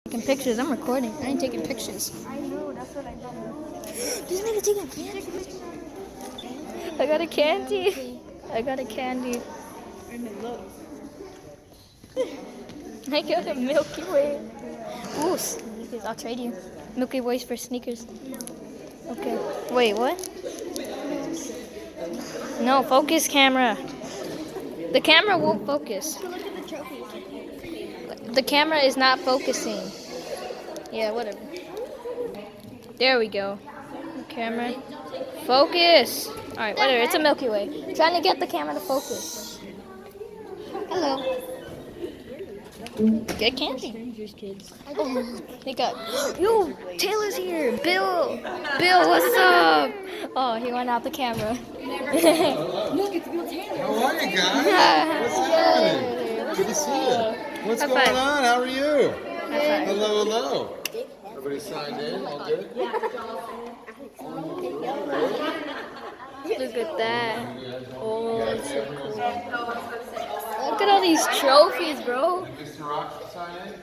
Taking pictures. I'm recording. I ain't taking pictures. I know, that's what I thought. This nigga taking candy. I got a candy. I got a candy. I got a Milky Way. Ooh, sneakers. I'll trade you. Milky Ways for sneakers. Okay. Wait, what? No, focus camera. The camera won't focus. Look at the trophy. The camera is not focusing. Yeah, whatever. There we go. Camera. Focus. Alright, whatever. It's a Milky Way. I'm trying to get the camera to focus. Hello. Get candy. They got. Yo, Taylor's here. Bill. Bill, what's up? Oh, he went out the camera. Look, it's Bill Taylor. How are you guys? What's happening? Good to see you. What's going on? How are you? Hello, hello. Everybody signed in? All good? Look at that. Oh, that's so cool. Look at all these trophies, bro. Mr. Rock sign in?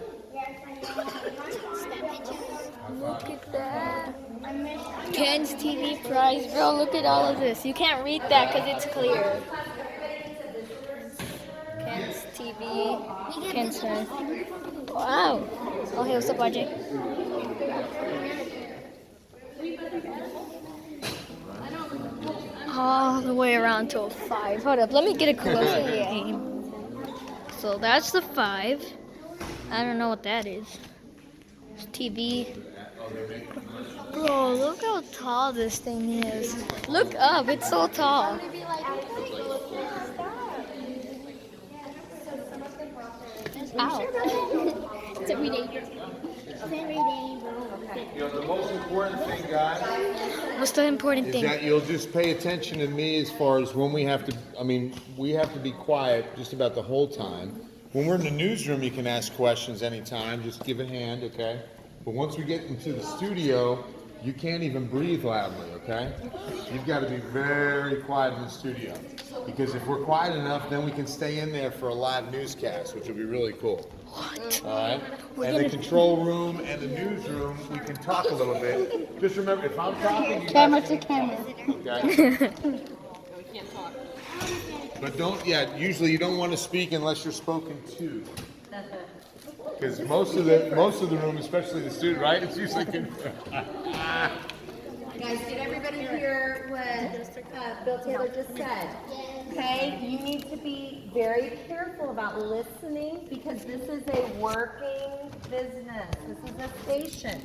Look at that. Ken's TV prize, bro. Look at all of this. You can't read that because it's clear. Ken's TV. Ken's her. Wow. Oh, hey, what's up, RJ? All the way around to a 5. Hold up, let me get a closer aim. So that's the 5. I don't know what that is. It's TV. Bro, look how tall this thing is. Look up, it's so tall. Ow. It's every day. It's every day, bro. You know, the most important thing, guys, What's the important is thing? that you'll just pay attention to me as far as when we have to, we have to be quiet just about the whole time. When we're in the newsroom, you can ask questions anytime. Just give a hand, okay? But once we get into the studio, you can't even breathe loudly, okay? You've got to be very quiet in the studio. Because if we're quiet enough, then we can stay in there for a live newscast, which will be really cool. What? All right? And the control room and the newsroom, we can talk a little bit. Just remember, if I'm talking, you Camera guys to camera. okay? But usually you don't want to speak unless you're spoken to. Because most of the room, especially the student, right? It's usually Guys, did everybody hear what Bill Taylor just said? Okay, you need to be very careful about listening because this is a working business. This is a station.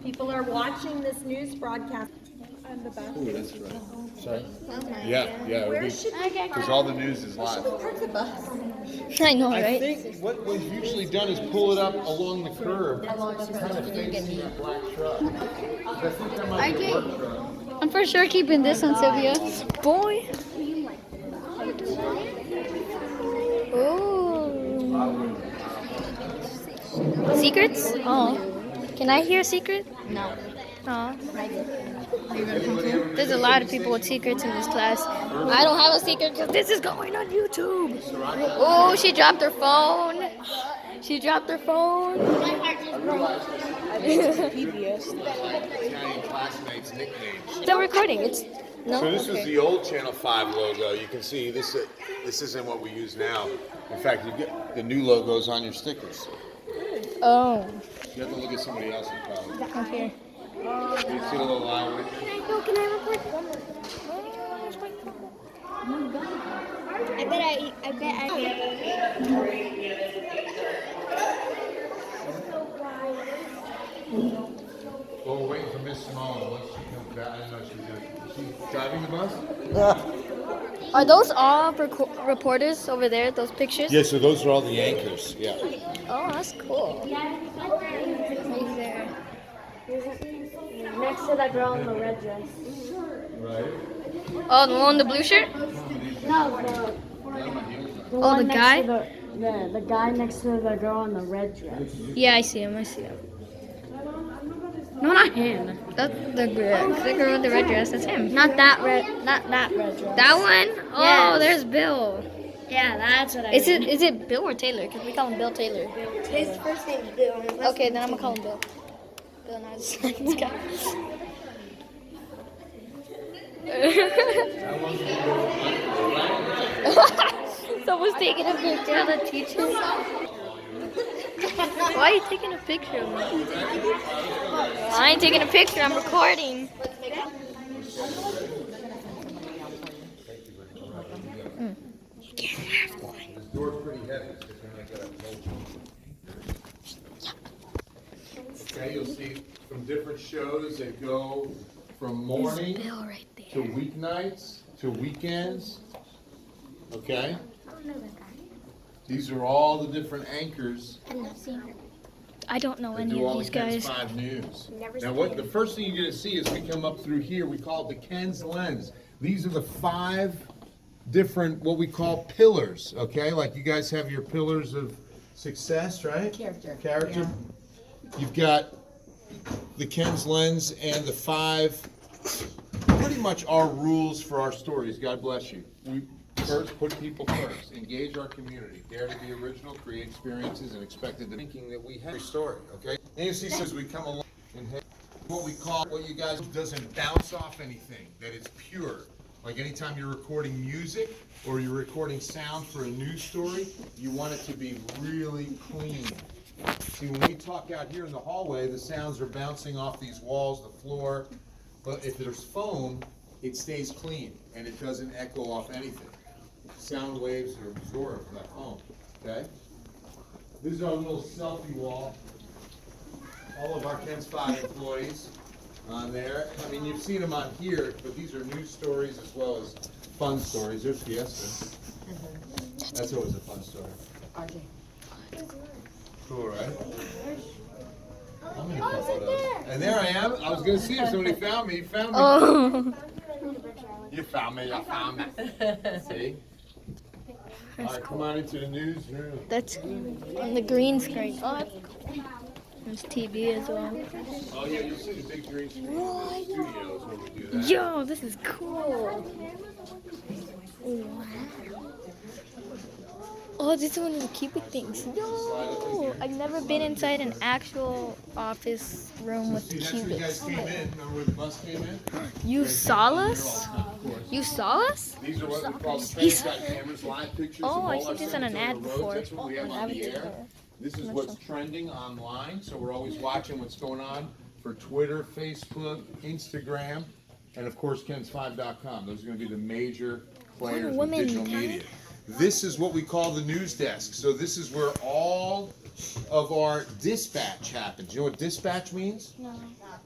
People are watching this news broadcast. Ooh, that's right. Sorry? Yeah. Where should we Because all the news is live. park the bus? I know, I right? think what was usually done is pull it up along the curb, kind of facing that black truck. I think that might be a work truck. I'm for sure keeping this on Sylvia. Boy. Oh. Secrets? Oh. Can I hear a secret? No. Oh. There's a lot of people with secrets in this class. I don't have a secret because this is going on YouTube. Oh, she dropped her phone. She dropped her phone. Italian classmates' nicknames. Still recording. It's no. So this was Okay. the old Channel 5 logo. You can see this isn't what we use now. In fact, you get the new logos on your stickers. Oh. You have to look at somebody else's probably. Okay. You see the little line with Can I record one more? I bet I. Well, we're waiting for Miss Simone. Once she comes back, I don't know if she's driving the bus? Are those all reporters over there? Those pictures? Yeah, so those are all the anchors. Yeah. Oh, that's cool. Right there. Next to that girl in the red dress. Right. Oh, the one in the blue shirt? No, the Oh, the guy? The guy next to the girl in the red dress. Yeah, I see him. I see him. No, not him. That's the girl with the red dress. That's him. Not that red dress. That one? Oh, Yes. there's Bill. Yeah, that's what I Is it Bill or Taylor? Because we call him Bill Taylor. His first name is Bill. And his last Okay, name then I'm is gonna call him Bill. Bill, not his science guy. Someone's taking a picture of the teacher. Why are you taking a picture of me? I ain't taking a picture, I'm recording. This door's pretty heavy, so you're gonna get a okay, you'll see from different shows that go from morning Bill right to there. weeknights to weekends. Okay? These are all the different anchors I don't know that any do of all these the Ken's guys. 5 News. Now, what the first thing you're going to see is we come up through here. We call it the Ken's Lens. These are the 5 different what we call pillars. Okay, like you guys have your pillars of success, right? Character. You've got the Ken's Lens and the 5 pretty much our rules for our stories. God bless you. We first put people first, engage our community, dare to be original, create experiences, and expected the thinking that we have a story. Okay. And you see, as we come along and have what we call what you guys doesn't bounce off anything, that it's pure. Like anytime you're recording music or you're recording sound for a news story, you want it to be really clean. See, when we talk out here in the hallway, the sounds are bouncing off these walls, the floor. But if there's foam, it stays clean and it doesn't echo off anything. Sound waves are absorbed by foam. Okay? This is our little selfie wall. All of our Ken's 5 employees on there. I mean, you've seen them on here, but these are news stories as well as fun stories. There's Fiesta. That's always a fun story. Cool, right? I'm gonna couple of those. And there I am. I was gonna see if somebody found me. You found me. Oh. You found me. I found me. See? All right, come on into the newsroom. That's on the green screen. Oh, that's cool. There's TV as well. Oh yeah, you'll see the big green screen in the studios when we do that. Yo, this is cool. Wow. Oh, this is one of the cubic things. Yo, I've never been inside an actual office room with See, that's where you guys cubics. came in. Remember where the bus came in? You saw us? You saw us? These are what we call the transite cameras, live pictures of Oh, all I our seen this on an cemetery ad roads. before. That's what we have on the air. This is what's trending online, so we're always watching what's going on for Twitter, Facebook, Instagram, and of course Kens5.com. Those are going to be the major players in digital media. This is what we call the news desk. So this is where all of our dispatch happens. You know what dispatch means?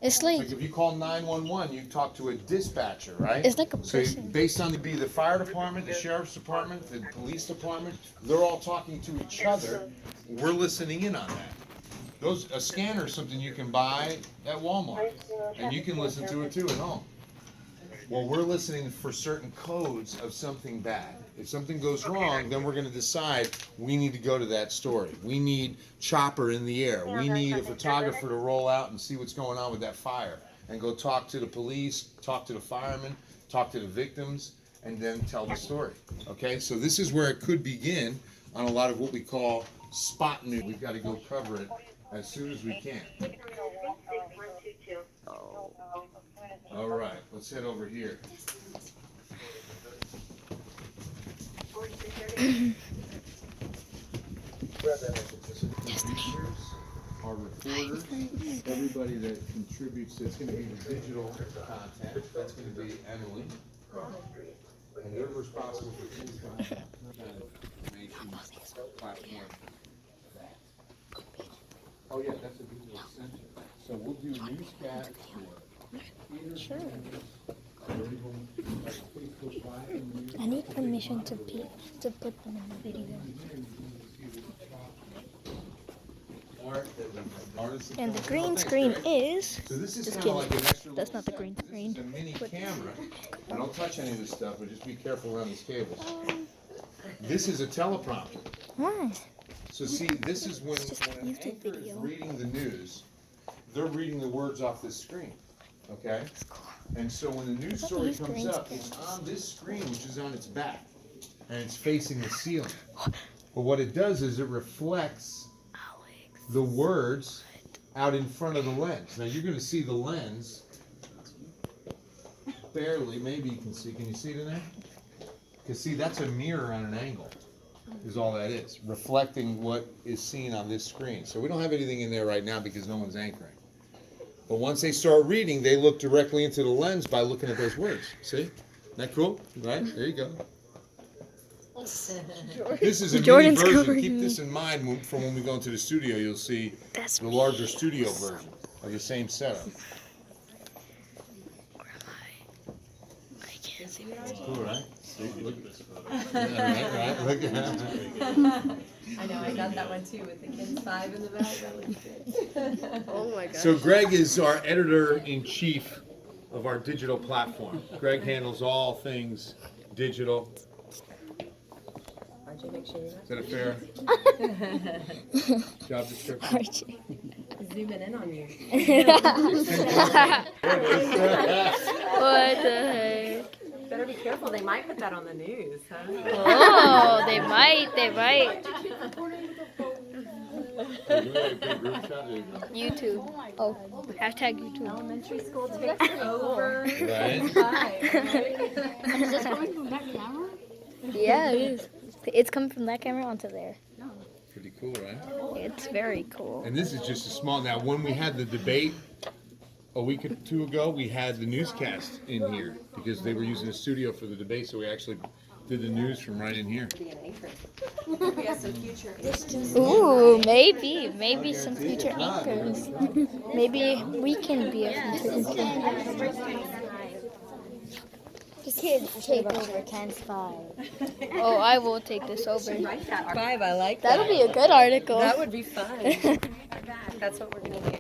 It's Like like, if you call 911, you talk to a dispatcher, right? It's like a So person. based on the fire department, the sheriff's department, the police department, they're all talking to each other. We're listening in on that. A scanner is something you can buy at Walmart, and you can listen to it too at home. Well, we're listening for certain codes of something bad. If something goes wrong, then we're going to decide we need to go to that story. We need chopper in the air. We need a photographer to roll out and see what's going on with that fire and go talk to the police, talk to the firemen, talk to the victims, and then tell the story. Okay, so this is where it could begin on a lot of what we call spot news. We've got to go cover it as soon as we can. All right, let's head over here. Our reporters, everybody that contributes, that's going to be the digital content, that's going to be Emily. And they're responsible for things like that information platform. Oh yeah, that's a visual center. So we'll do newscast. sure. I need permission to put them in the video. And the green screen is, So this is just kind of like kidding. an extra That's little not the set. green This screen. is a mini camera. Now don't touch any of this stuff, but just be careful around these cables. This is a teleprompter. Why? So see, this is when just a an YouTube anchor is video. reading the news, they're reading the words off this screen, okay? That's cool. And so when the news thought story these comes green up, screens. it's on this screen, which is on its back. and it's facing the ceiling. But what it does is it reflects the words out in front of the lens. Now you're going to see the lens barely. Maybe you can see. Can you see it in there? Because see, that's a mirror on an angle. Is all that is, reflecting what is seen on this screen. So we don't have anything in there right now because no one's anchoring. But once they start reading, they look directly into the lens by looking at those words. See? Isn't that cool? Right? There you go. This is a Jordan's mini version. covering Keep me. this in mind from when we go into the studio. You'll see That's the larger studio version of the same setup. I can't see. Cool, right? See, look at this. Yeah, right. Look at that. I know, I got that one too with the kids 5 in the back. That looks good. Oh my god. So Greg is our editor-in-chief of our digital platform. Greg handles all things digital. Archie, make sure you're Is that a fair job description? Archie. not zooming in on you. What the heck? Better be careful, they might put that on the news, huh? Oh, they might. YouTube. Oh, hashtag YouTube. Elementary school takes over. Right? Yeah, it is. It's coming from that camera onto there. Pretty cool, right? It's very cool. And this is just a small, now when we had the debate a week or two ago, we had the newscast in here because they were using the studio for the debate, so we actually did the news from right in here. Ooh, maybe some future anchors. Maybe we can be a future anchor. Kids take over Ken's 5. Oh, I will take this over. Write that 5, I like that. That'll be a good article. That would be fun. That's what we're gonna do.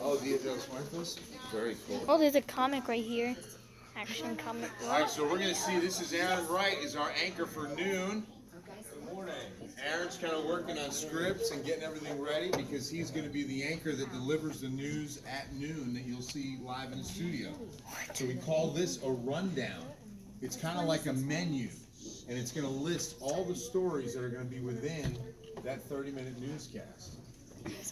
Oh, those muertos? Very cool. Oh, there's a comic right here. Action comic. All right, so we're going to see, this is Aaron Wright, is our anchor for noon. Good morning. Aaron's kind of working on scripts and getting everything ready because he's going to be the anchor that delivers the news at noon that you'll see live in the studio. So we call this a rundown. It's kind of like a menu, and it's going to list all the stories that are going to be within that 30-minute newscast.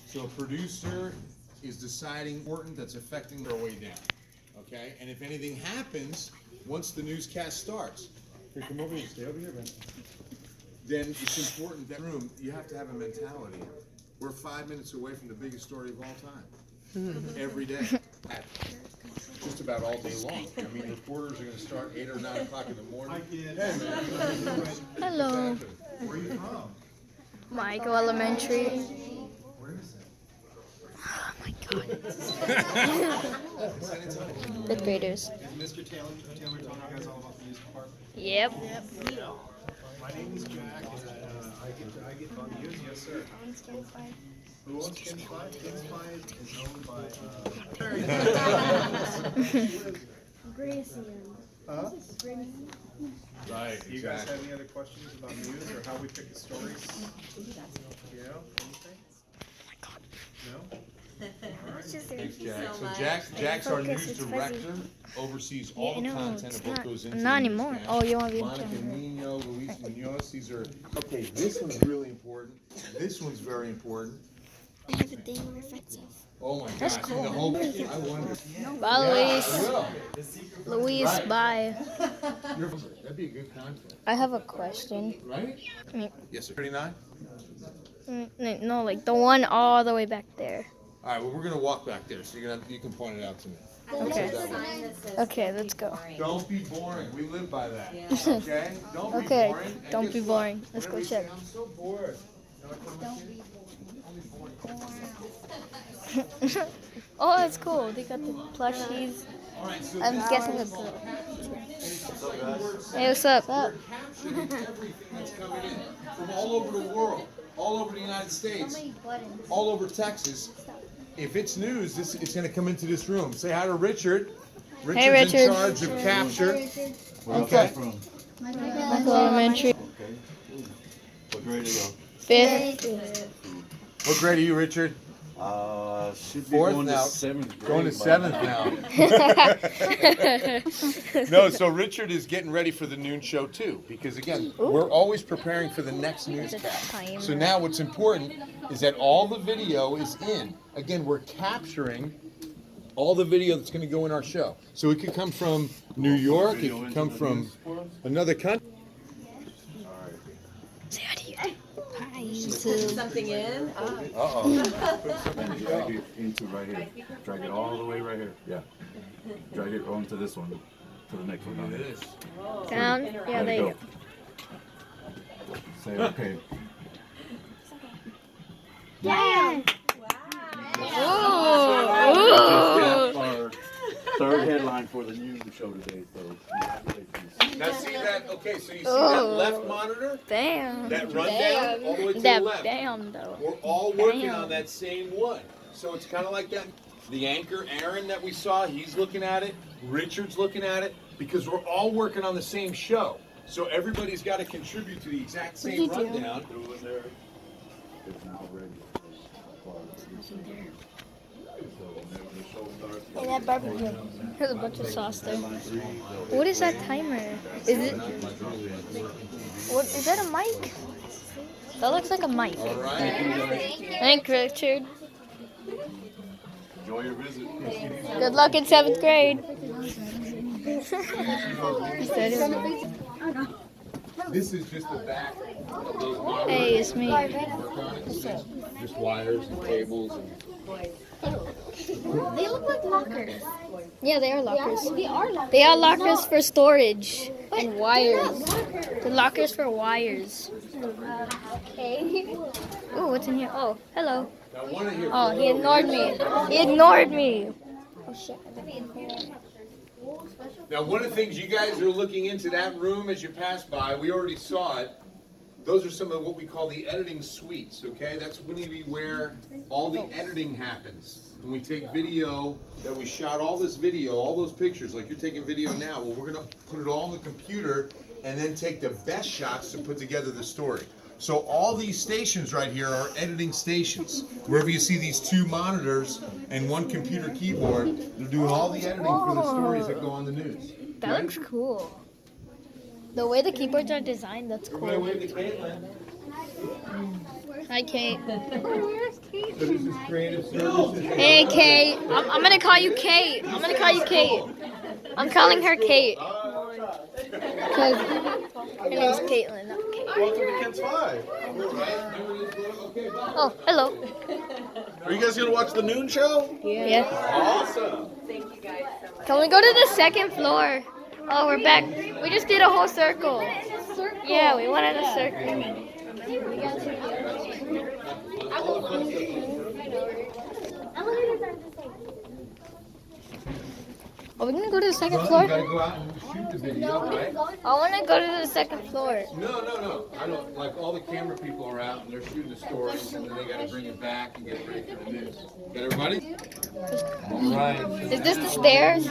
So a producer is deciding important that's affecting their way down. Okay, and if anything happens, once the newscast starts, here, come over here, stay over here, man. Then it's important that room, you have to have a mentality. We're 5 minutes away from the biggest story of all time. Every day. Just about all day long. I mean, reporters are going to start 8 or 9 o'clock in the morning. Hey, man. Hello. Where are you from? Michael Elementary. Where is it? Oh my god. Fifth graders. Is Mr. Taylor telling you guys all about the news department? Yep. My name is Jack, and I get on news, yes sir. Who owns Ken's 5? Ken's 5 is owned by, Grayson. huh? Right, Do you guys have any other questions about news or how we pick the stories? You know, anything? No? Thanks, Jack. So Jack's our news director, oversees all the Yeah, no, content it's of what not- goes into not the anymore. newscast. Oh, you want to be in Monica camera. Nino, Luis Munoz, these are, okay, this one's really important. This one's very important. I have a thing reflexive. Oh my gosh, and the whole, I wonder. Bye, Luis. Will. Luis, bye. That'd be a good content, I have a question. right? Mm. Yes, sir. 39? No, like the one all the way back there. All right, well, we're gonna walk back there, so you can point it out to me. Okay. Okay, let's go. Don't be boring, we live by that, okay? Don't be Okay, boring. And don't guess be what? boring. Let's go Whenever you check. say, I'm so bored. You know what I tell my kids? Oh, that's cool. They got the plushies. All right, so I'm this guessing is it's. Hey, what's up? capturing everything that's coming in from all over the world, all over the United States, all over Texas. If it's news, it's going to come into this room. Say hi to Richard. Richard's in Richard. charge of capture. What's Okay. up? Michael Elementary. What grade are you? Fifth. What grade are you, Richard? Should be Fourth going now. to seventh grade. Going to by seventh now. No, so Richard is getting ready for the noon show too, because again, we're always preparing for the next newscast. Time. So now what's important is that all the video is in. Again, we're capturing all the video that's going to go in our show. So it could come from New York, it could come from another country. Say hi to you. Hi, Put YouTube. something in. Uh-oh. And drag it into right here. Drag it all the way right here. Yeah. Drag it onto this one. To the next one down here. Down. Yeah, there you go. Say okay. Yeah. Oh. Our third headline for the news show today. So congratulations. Now see that, okay, so you see that left monitor? Damn. That rundown all the way to the That left. damn though. We're all working Damn. on that same one. So it's kind of like that. The anchor, Aaron, that we saw, he's looking at it. Richard's looking at it. Because we're all working on the same show. So everybody's got to contribute to the exact same rundown. Through in there. It's now ready. Hey, that barbecue. There's a bunch of sauce there. What is that timer? Is it? What is that? A mic? That looks like a mic. All right. Thanks, Richard. Enjoy your visit. Good luck in 7th grade. He said it. This is just the back of those monitors. Hey, it's me. Work on it. Just wires and cables. They look like lockers. Yeah, they are lockers. They are lockers. They are lockers for storage and wires. The lockers for wires. Okay. Oh, what's in here? Oh, hello. Now, one of your Oh, he ignored me. He ignored me. Oh shit. Now, one of the things you guys are looking into that room as you pass by, we already saw it. Those are some of what we call the editing suites, okay? That's when where all the editing happens. When we take video, that we shot all this video, all those pictures, like you're taking video now, well, we're gonna put it all on the computer and then take the best shots to put together the story. So all these stations right here are editing stations. Wherever you see these two monitors and one computer keyboard, they're doing all the editing for the stories that go on the news. That looks cool. The way the keyboards are designed, that's cool. Hi, Kate. So this is creative services. Hey, Kate. I'm gonna call you Kate. I'm gonna call you Kate. I'm calling her Kate. Because her name's Caitlin, not Kate. Welcome to Ken's 5. Oh, hello. Are you guys gonna watch the noon show? Yeah. Awesome. Thank you guys so much. Can we go to the second floor? Oh, we're back. We just did a whole circle. Yeah, we went in a circle. Elevators aren't the same. Are we gonna go to the second You floor? gotta go out and shoot the video, right? I wanna go to the second floor. No. I don't, like all the camera people are out and they're shooting the stories and then they gotta bring it back and get it ready for the news. Got everybody? All right. Is this the stairs?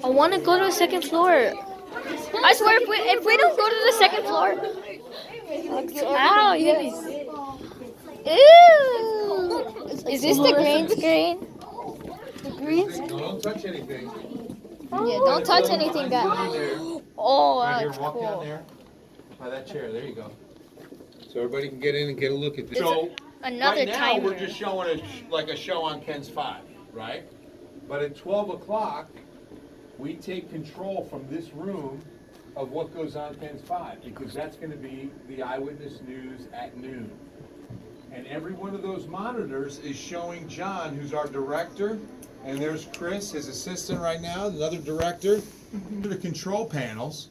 I wanna go to the second floor. I swear, if we don't go to the second floor, ow, you hit me. Ew! Is this the green screen? The green screen? No, don't touch anything. Yeah, don't touch anything, guys. Oh, Right here, that's walk down cool. there. By that chair, there you go. So everybody can get in and get a look at this. It's So, Another right now, timer. we're just showing like a show on Ken's 5, right? But at 12 o'clock, we take control from this room of what goes on Ken's 5, because that's gonna be the eyewitness news at noon. And every one of those monitors is showing John, who's our director, and there's Chris, his assistant right now, another director, the control panels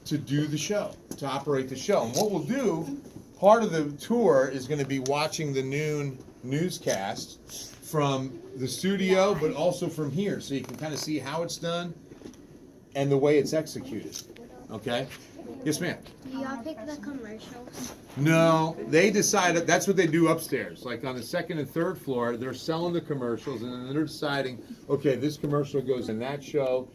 to do the show, to operate the show. And what we'll do, part of the tour is gonna be watching the noon newscast from the studio, but also from here, so you can kind of see how it's done and the way it's executed, okay? Yes, ma'am? Do y'all pick the commercials? No, they decided, that's what they do upstairs. Like on the second and third floor, they're selling the commercials and then they're deciding, okay, this commercial goes in that show.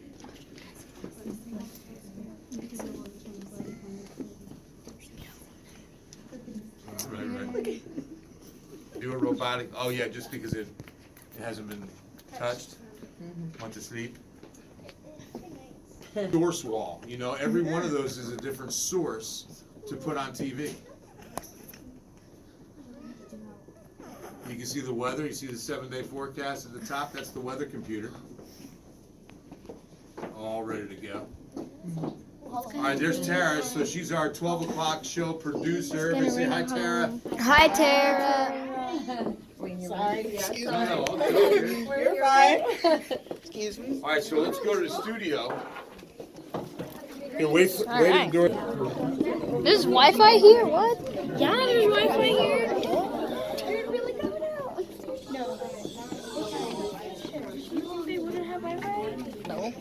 do it robotic? Oh yeah, just because it hasn't been touched. Went to sleep. Source wall. You know, every one of those is a different source to put on TV. You can see the weather. You see the 7-day forecast at the top. That's the weather computer. All ready to go. All right, there's Tara. So she's our 12 o'clock show producer. Everybody say hi, Tara. Hi, Tara. Excuse me. You're fine. Excuse me. All right, so let's go to the studio. Here, wait right. door. There's Wi-Fi here? What? Yeah, there's Wi-Fi here. They wouldn't have Wi-Fi? No.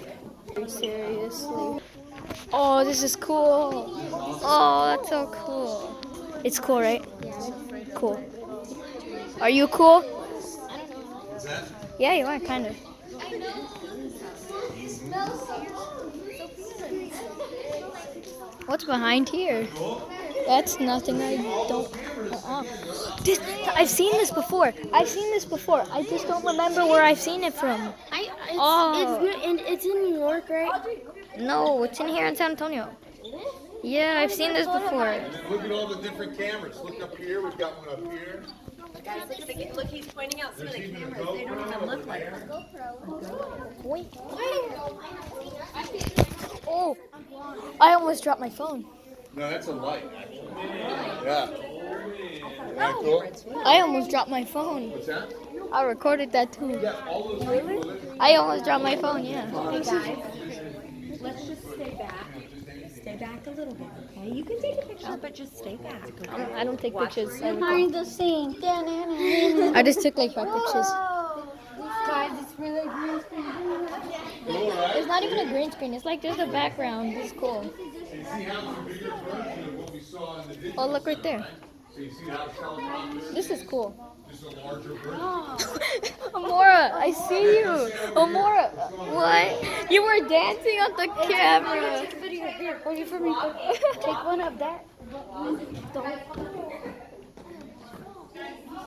Seriously. Oh, this is cool. Oh, that's so cool. It's cool, right? Cool. Are you cool? Yeah, you are, kind of. What's behind here? That's nothing. I don't. This, I've seen this before. I just don't remember where I've seen it from. It's in New York, right? No, it's in here in San Antonio. Yeah, I've seen this before. Look at all the different cameras. Look up here. We've got one up here. Guys, look, he's pointing out some of the cameras. They don't even look like them. Oh, I almost dropped my phone. No, that's a light, actually. Yeah. Isn't that cool? I almost dropped my phone. What's that? I recorded that too. Yeah, all those people. I almost dropped my phone, yeah. Hey guys, let's just stay back. Stay back a little bit, okay? You can take a picture, but just stay back. Okay? I don't take pictures. I Behind the scene. I just took like 5 pictures. Guys, it's really green screen. It's not even a green screen. It's like there's a background. It's cool. You see how it's a bigger version of what we saw in the digital. Oh, look right there. So you see how it's helicopter? This is cool. Just a larger version. Amora, I see you. Amora, what? You were dancing on the camera. Take a video here. Or you for me. Take one of that. Don't.